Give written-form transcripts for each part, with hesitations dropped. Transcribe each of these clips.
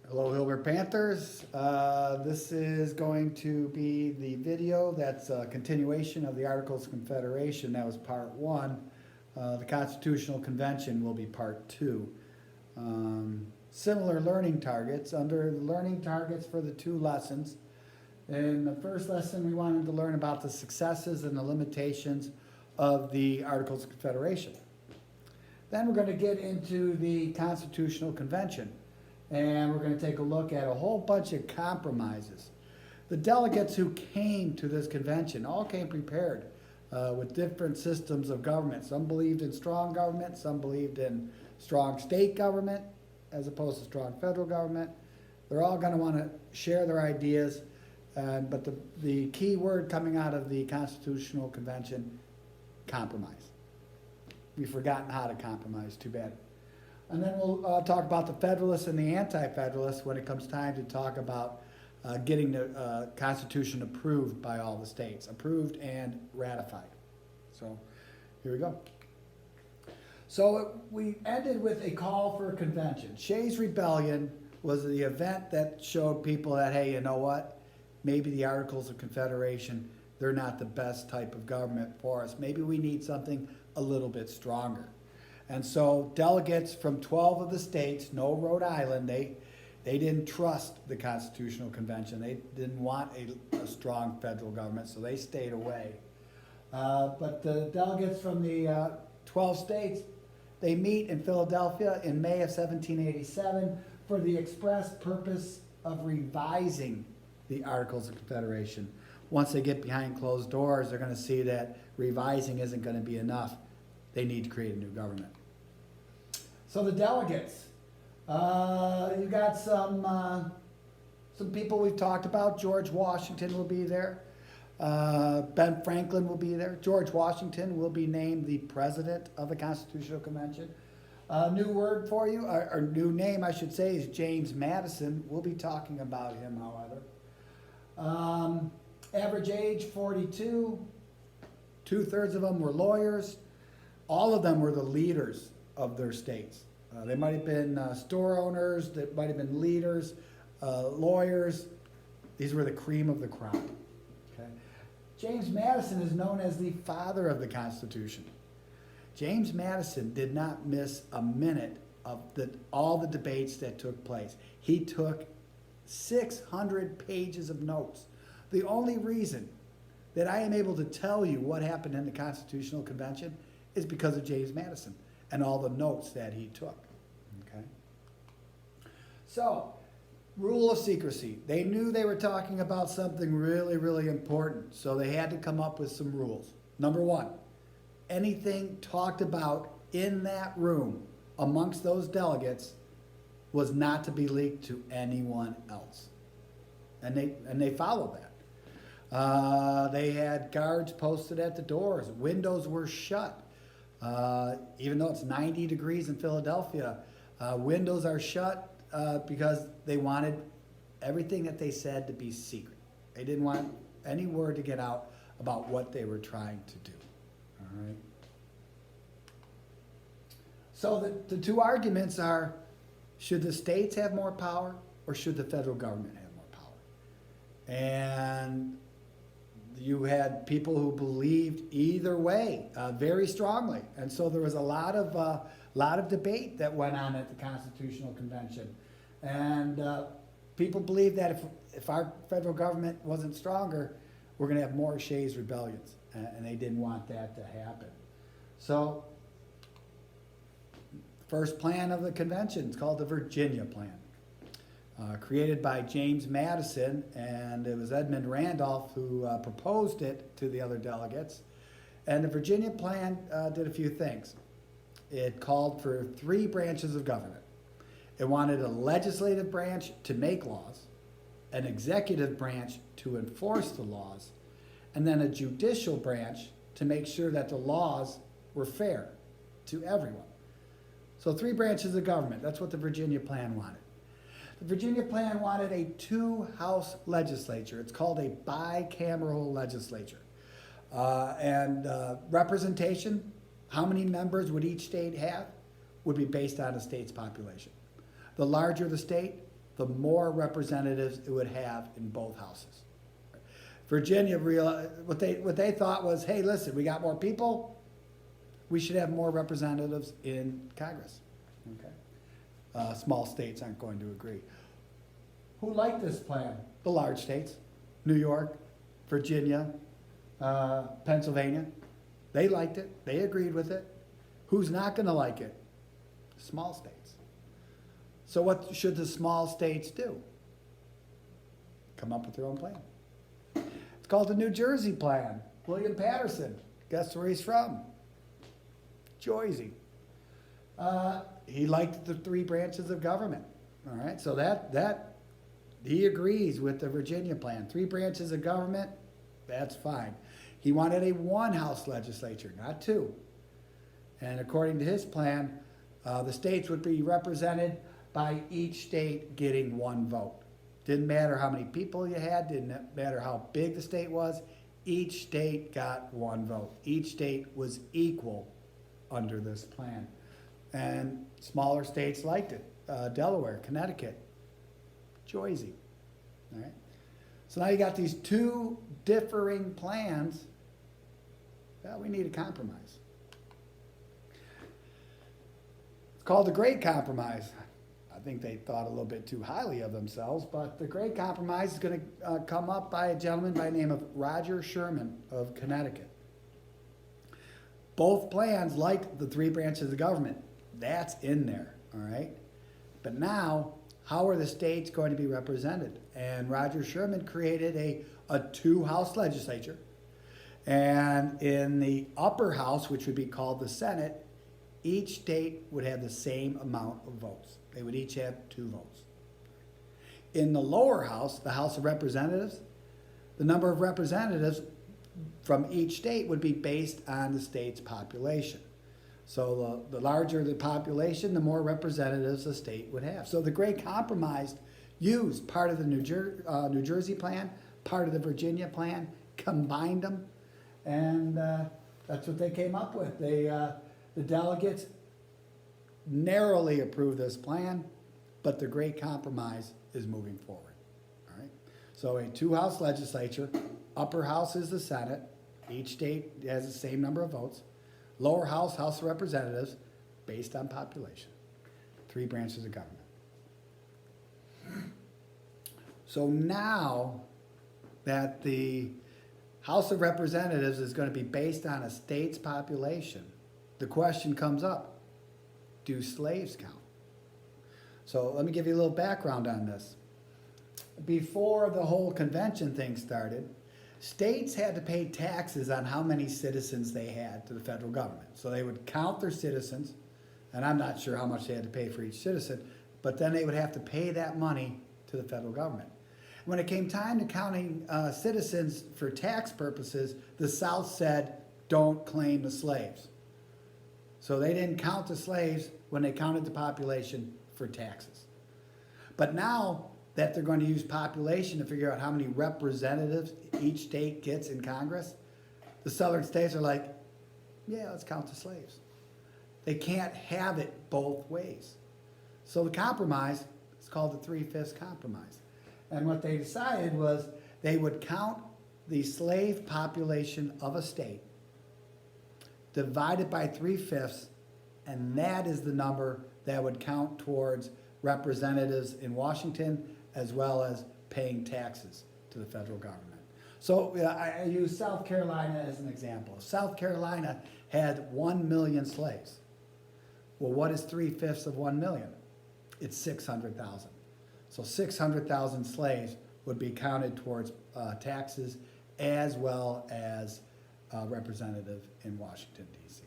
Hello, Hilbert Panthers. This is going to be the video that's a continuation of the Articles of Confederation. That was part one. The Constitutional Convention will be part two. Similar learning targets. Under the learning targets for the two lessons, in the first lesson we wanted to learn about the successes and the limitations of the Articles of Confederation. Then we're going to get into the Constitutional Convention. And we're going to take a look at a whole bunch of compromises. The delegates who came to this convention all came prepared with different systems of government. Some believed in strong government, some believed in strong state government as opposed to strong federal government. They're all going to want to share their ideas, but the key word coming out of the Constitutional Convention, compromise. We've forgotten how to compromise, too bad. And then we'll talk about the Federalists and the Anti-Federalists when it comes time to talk about getting the Constitution approved by all the states, approved and ratified. So here we go. So we ended with a call for a convention. Shays' Rebellion was the event that showed people that, hey, you know what? Maybe the Articles of Confederation, they're not the best type of government for us. Maybe we need something a little bit stronger. And so delegates from 12 of the states, no Rhode Island, they didn't trust the Constitutional Convention. They didn't want a strong federal government, so they stayed away. But the delegates from the 12 states, they meet in Philadelphia in May of 1787 for the express purpose of revising the Articles of Confederation. Once they get behind closed doors, they're going to see that revising isn't going to be enough. They need to create a new government. So the delegates, you got some people we've talked about. George Washington will be there. Ben Franklin will be there. George Washington will be named the president of the Constitutional Convention. New word for you, or new name I should say, is James Madison. We'll be talking about him, however. Average age, 42. 2/3 of them were lawyers. All of them were the leaders of their states. They might have been store owners, they might have been leaders, lawyers. These were the cream of the crop. Okay? James Madison is known as the father of the Constitution. James Madison did not miss a minute of all the debates that took place. He took 600 pages of notes. The only reason that I am able to tell you what happened in the Constitutional Convention is because of James Madison and all the notes that he took. Okay. So, rule of secrecy. They knew they were talking about something really, really important, so they had to come up with some rules. Number one, anything talked about in that room amongst those delegates was not to be leaked to anyone else. And they followed that. They had guards posted at the doors. Windows were shut. Even though it's 90 degrees in Philadelphia, windows are shut because they wanted everything that they said to be secret. They didn't want any word to get out about what they were trying to do. All right. So the two arguments are, should the states have more power or should the federal government have more power? And you had people who believed either way very strongly, and so there was a lot of debate that went on at the Constitutional Convention, and people believed that if our federal government wasn't stronger, we're going to have more Shays' rebellions, and they didn't want that to happen. So, first plan of the convention is called the Virginia Plan. Created by James Madison, and it was Edmund Randolph who proposed it to the other delegates. And the Virginia Plan did a few things. It called for 3 branches of government. It wanted a legislative branch to make laws, an executive branch to enforce the laws, and then a judicial branch to make sure that the laws were fair to everyone. So 3 branches of government, that's what the Virginia Plan wanted. The Virginia Plan wanted a 2-house legislature. It's called a bicameral legislature. Representation, how many members would each state have, would be based on a state's population. The larger the state, the more representatives it would have in both houses. Virginia what they thought was, hey, listen, we got more people, we should have more representatives in Congress. Okay, small states aren't going to agree. Who liked this plan? The large states, New York, Virginia, Pennsylvania. They liked it. They agreed with it. Who's not going to like it? Small states. So what should the small states do? Come up with their own plan. It's called the New Jersey Plan. William Patterson. Guess where he's from? Jersey. He liked the three branches of government. All right, so that he agrees with the Virginia plan. Three branches of government, that's fine. He wanted a one-house legislature, not two. And according to his plan, the states would be represented by each state getting one vote. Didn't matter how many people you had, didn't matter how big the state was, each state got one vote. Each state was equal under this plan. And smaller states liked it. Delaware, Connecticut, Jersey. All right. So now you got these two differing plans. Well, we need a compromise. It's called the Great Compromise. I think they thought a little bit too highly of themselves, but the Great Compromise is going to come up by a gentleman by the name of Roger Sherman of Connecticut. Both plans like the three branches of government. That's in there, all right? But now, how are the states going to be represented? And Roger Sherman created a two-house legislature. And in the upper house, which would be called the Senate, each state would have the same amount of votes. They would each have 2 votes. In the lower house, the House of Representatives, the number of representatives from each state would be based on the state's population. So the larger the population, the more representatives the state would have. So the Great Compromise used part of the New Jersey plan, part of the Virginia plan, combined them, and that's what they came up with. The delegates narrowly approved this plan, but the Great Compromise is moving forward. All right. So a two-house legislature, upper house is the Senate. Each state has the same number of votes. Lower house, House of Representatives, based on population. 3 branches of government. So now that the House of Representatives is going to be based on a state's population, the question comes up, do slaves count? So let me give you a little background on this. Before the whole convention thing started, states had to pay taxes on how many citizens they had to the federal government. So they would count their citizens, and I'm not sure how much they had to pay for each citizen, but then they would have to pay that money to the federal government. When it came time to counting citizens for tax purposes, the South said, don't claim the slaves. So they didn't count the slaves when they counted the population for taxes. But now that they're going to use population to figure out how many representatives each state gets in Congress, the southern states are like, yeah, let's count the slaves. They can't have it both ways. So the compromise is called the 3/5 compromise. And what they decided was they would count the slave population of a state, divide it by 3/5, and that is the number that would count towards representatives in Washington as well as paying taxes to the federal government. So I use South Carolina as an example. South Carolina had 1 million slaves. Well, what is 3/5 of 1 million? It's 600,000. So 600,000 slaves would be counted towards taxes as well as representative in Washington, D.C.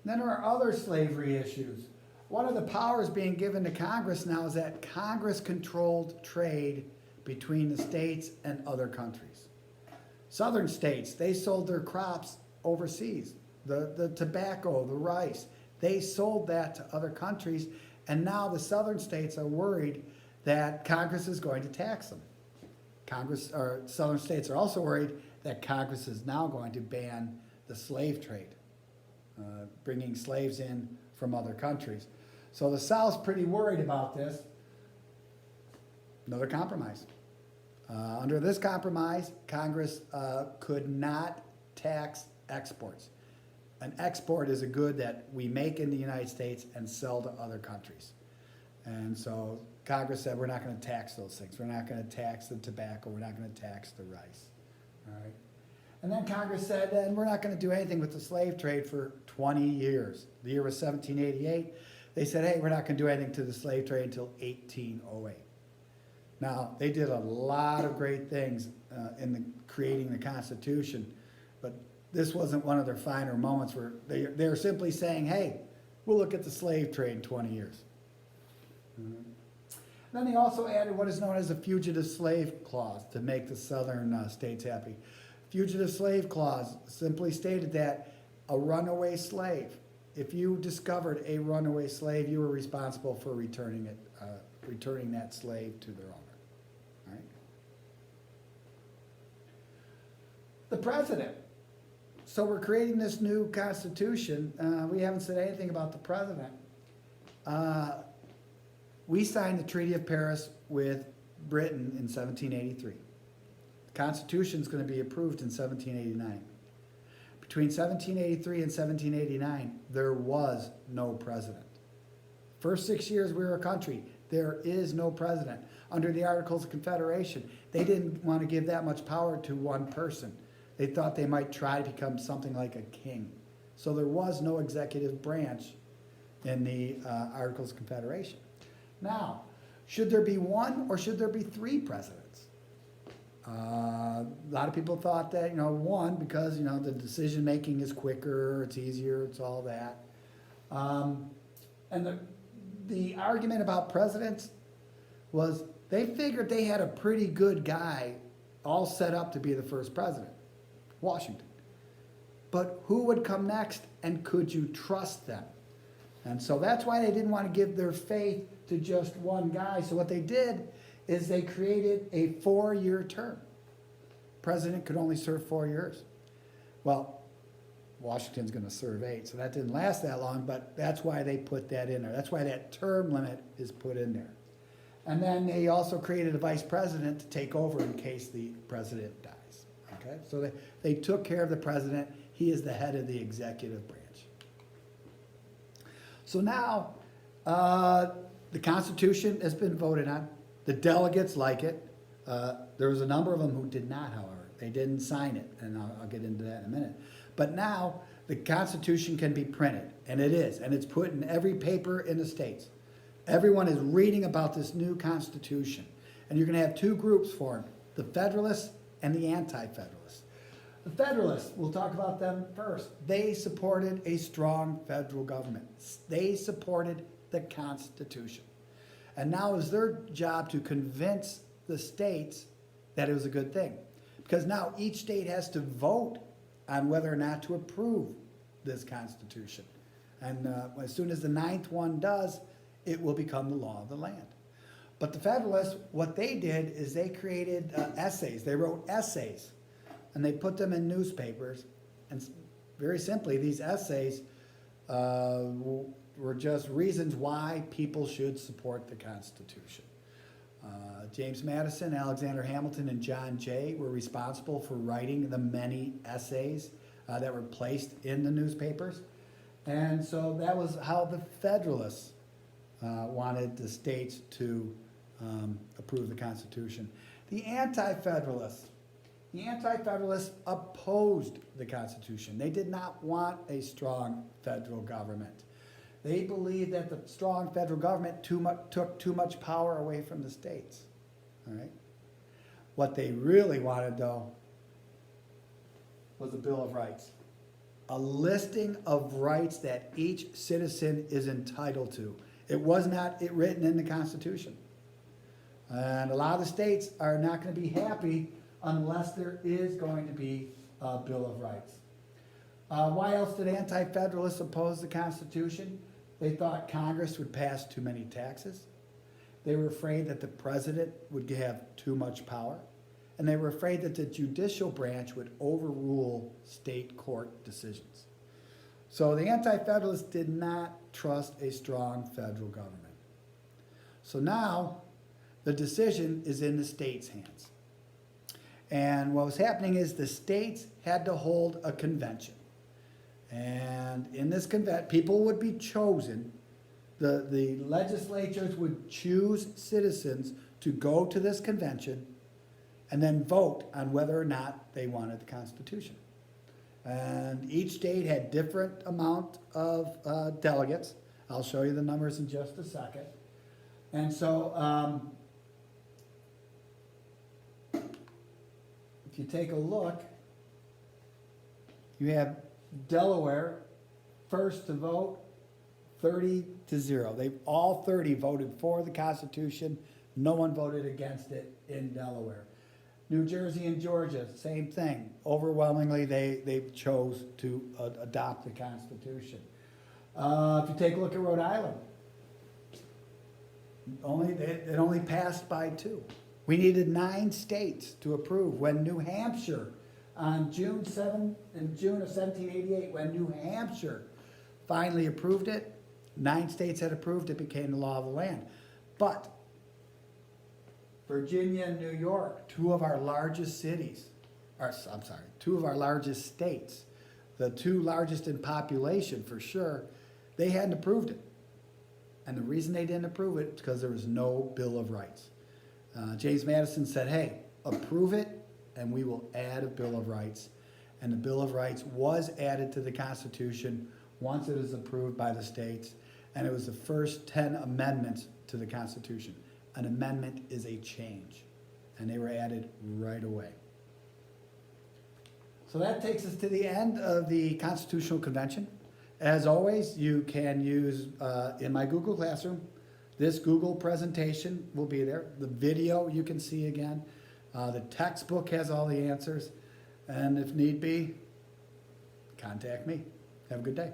Then there are other slavery issues. One of the powers being given to Congress now is that Congress controlled trade between the states and other countries. Southern states, they sold their crops overseas. The tobacco, the rice, they sold that to other countries, and now the southern states are worried that Congress is going to tax them. Southern states are also worried that Congress is now going to ban the slave trade, bringing slaves in from other countries. So the South's pretty worried about this. Another compromise. Under this compromise, Congress could not tax exports. An export is a good that we make in the United States and sell to other countries. And so Congress said, we're not going to tax those things. We're not going to tax the tobacco. We're not going to tax the rice. All right. And then Congress said, and we're not going to do anything with the slave trade for 20 years. The year was 1788. They said, hey, we're not going to do anything to the slave trade until 1808. Now, they did a lot of great things in creating the Constitution, but this wasn't one of their finer moments where they were simply saying, hey, we'll look at the slave trade in 20 years. Mm-hmm. Then they also added what is known as a fugitive slave clause to make the southern states happy. Fugitive slave clause simply stated that a runaway slave, if you discovered a runaway slave, you were responsible for returning that slave to their owner. All right? The president. So we're creating this new constitution. We haven't said anything about the president. We signed the Treaty of Paris with Britain in 1783. The Constitution is going to be approved in 1789. Between 1783 and 1789, there was no president. First 6 years we were a country, there is no president. Under the Articles of Confederation, they didn't want to give that much power to one person. They thought they might try to become something like a king. So there was no executive branch in the Articles of Confederation. Now, should there be one or should there be three presidents? A lot of people thought that, one, because, the decision making is quicker, it's easier, it's all that. And the argument about presidents was they figured they had a pretty good guy all set up to be the first president, Washington. But who would come next, and could you trust them? And so that's why they didn't want to give their faith to just one guy. So what they did is they created a 4-year term. President could only serve 4 years. Well, Washington's going to serve 8, so that didn't last that long, but that's why they put that in there. That's why that term limit is put in there. And then they also created a vice president to take over in case the president dies. Okay, so they took care of the president. He is the head of the executive branch. So now, the Constitution has been voted on. The delegates like it. There was a number of them who did not, however. They didn't sign it, and I'll get into that in a minute. But now, the Constitution can be printed, and it is, and it's put in every paper in the states. Everyone is reading about this new Constitution, and you're going to have two groups formed, the Federalists and the Anti-Federalists. The Federalists, we'll talk about them first. They supported a strong federal government. They supported the Constitution. And now it's their job to convince the states that it was a good thing. Because now each state has to vote on whether or not to approve this Constitution. And as soon as the 9th one does, it will become the law of the land. But the Federalists, what they did is they created essays. They wrote essays, and they put them in newspapers. And very simply, these essays were just reasons why people should support the Constitution. James Madison, Alexander Hamilton, and John Jay were responsible for writing the many essays that were placed in the newspapers. And so that was how the Federalists wanted the states to approve the Constitution. The Anti-Federalists opposed the Constitution. They did not want a strong federal government. They believed that the strong federal government took too much power away from the states. All right? What they really wanted, though, was a Bill of Rights. A listing of rights that each citizen is entitled to. It was not written in the Constitution. And a lot of the states are not going to be happy unless there is going to be a Bill of Rights. Why else did Anti-Federalists oppose the Constitution? They thought Congress would pass too many taxes. They were afraid that the president would have too much power. And they were afraid that the judicial branch would overrule state court decisions. So the Anti-Federalists did not trust a strong federal government. So now, the decision is in the states' hands. And what was happening is the states had to hold a convention. And in this convention, people would be chosen. The legislatures would choose citizens to go to this convention and then vote on whether or not they wanted the Constitution. And each state had different amount of delegates. I'll show you the numbers in just a second. And so, if you take a look, you have Delaware first to vote, 30-0. They all 30 voted for the Constitution. No one voted against it in Delaware. New Jersey and Georgia, same thing. Overwhelmingly, they chose to adopt the Constitution. If you take a look at Rhode Island, it only passed by 2. We needed 9 states to approve. When New Hampshire, on June of 1788, when New Hampshire finally approved it, 9 states had approved it, became the law of the land. But Virginia and New York, 2 of our largest cities, or I'm sorry, 2 of our largest states, the 2 largest in population for sure, they hadn't approved it. And the reason they didn't approve it is because there was no Bill of Rights. James Madison said, hey, approve it and we will add a Bill of Rights. And the Bill of Rights was added to the Constitution once it was approved by the states. And it was the first 10 amendments to the Constitution. An amendment is a change. And they were added right away. So that takes us to the end of the Constitutional Convention. As always, you can use, in my Google Classroom, this Google presentation will be there. The video you can see again. The textbook has all the answers. And if need be, contact me. Have a good day.